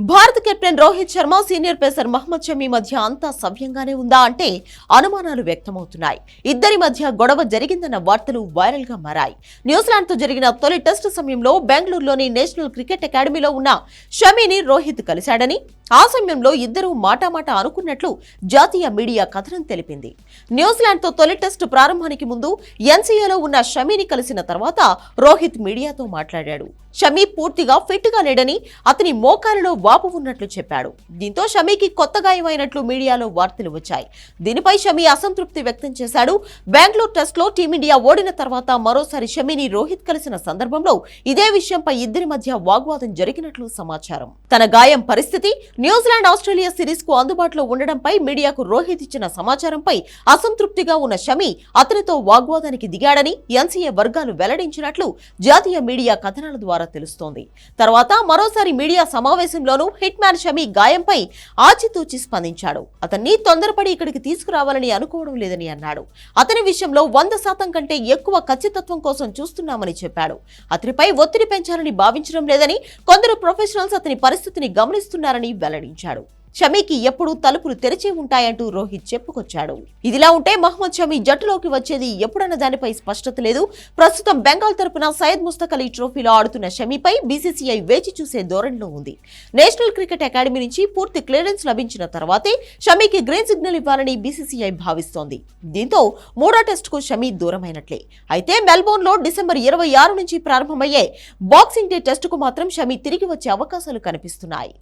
భారత captain Rohit Sharma senior pacer Mohammed Shami మధ్య అంతా సవ్యంగానే ఉందా అంటే అనుమానాలు వ్యక్తమవుతున్నాయి. ఇద్దరి మధ్య గొడవ జరిగిందన్న వార్తలు వైరల్ గా మారాయి. న్యూజిలాండ్ తో జరిగిన తొలి టెస్టు సమయంలో బెంగళూరులోని నేషనల్ క్రికెట్ అకాడమీలో ఉన్న షమీని రోహిత్ కలిశాడని, ఆ సమయంలో ఇద్దరూ మాటామాట అనుకున్నట్లు జాతీయ మీడియా కథనం తెలిపింది. న్యూజిలాండ్ తో తొలి టెస్టు ప్రారంభానికి ముందు ఎన్సీఏలో ఉన్న షమీని కలిసిన తర్వాత రోహిత్ మీడియాతో మాట్లాడాడు. షమీ పూర్తిగా ఫిట్ గా లేడని, అతని మోకాలలో వాపు ఉన్నట్లు చెప్పాడు. దీంతో షమీకి కొత్త గాయమైనట్లు మీడియాలో వార్తలు వచ్చాయి. దీనిపై షమీ అసంతృప్తి వ్యక్తం చేశాడు. బెంగళూరు టెస్ట్ లో టీమిండియా ఓడిన తర్వాత మరోసారి షమీని రోహిత్ కలిసిన సందర్భంలో ఇదే విషయంపై ఇద్దరి మధ్య వాగ్వాదం జరిగినట్లు సమాచారం. తన గాయం పరిస్థితి, న్యూజిలాండ్ ఆస్ట్రేలియా సిరీస్ కు అందుబాటులో ఉండడంపై మీడియాకు రోహిత్ ఇచ్చిన సమాచారంపై అసంతృప్తిగా ఉన్న షమీ అతనితో వాగ్వాదానికి దిగాడని ఎన్సీఏ వర్గాలు వెల్లడించినట్లు జాతీయ మీడియా కథనాల ద్వారా తెలుస్తోంది. తర్వాత మరోసారి మీడియా సమావేశంలోనూ హిట్ మ్యాన్ షమీ గాయంపై ఆచితూచి స్పందించాడు. అతన్ని తొందరపడి ఇక్కడికి తీసుకురావాలని అనుకోవడం లేదని అన్నాడు. అతని విషయంలో 100% కంటే ఎక్కువ ఖచ్చితత్వం కోసం చూస్తున్నామని చెప్పాడు. అతనిపై ఒత్తిడి పెంచాలని భావించడం లేదని, కొందరు ప్రొఫెషనల్స్ అతని పరిస్థితిని గమనిస్తున్నారని వెల్లడించాడు. షమీకి ఎప్పుడూ తలుపులు తెరిచే ఉంటాయంటూ రోహిత్ చెప్పుకొచ్చాడు. ఇదిలా ఉంటే మహ్మద్ షమీ జట్టులోకి వచ్చేది ఎప్పుడన్న దానిపై స్పష్టత లేదు. ప్రస్తుతం బెంగాల్ తరపున సయ్యద్ ముస్తక్ అలీ ట్రోఫీలో ఆడుతున్న షమీపై బీసీసీఐ వేచి చూసే ధోరణిలో ఉంది. నేషనల్ క్రికెట్ అకాడమీ నుంచి పూర్తి క్లియరెన్స్ లభించిన తర్వాతే షమీకి గ్రీన్ సిగ్నల్ ఇవ్వాలని బీసీసీఐ భావిస్తోంది. దీంతో మూడో టెస్టుకు షమీ దూరమైనట్లే. అయితే మెల్బోర్న్లో డిసెంబర్ 26 నుంచి ప్రారంభమయ్యే బాక్సింగ్ డే టెస్టుకు మాత్రం షమీ తిరిగి వచ్చే అవకాశాలు కనిపిస్తున్నాయి.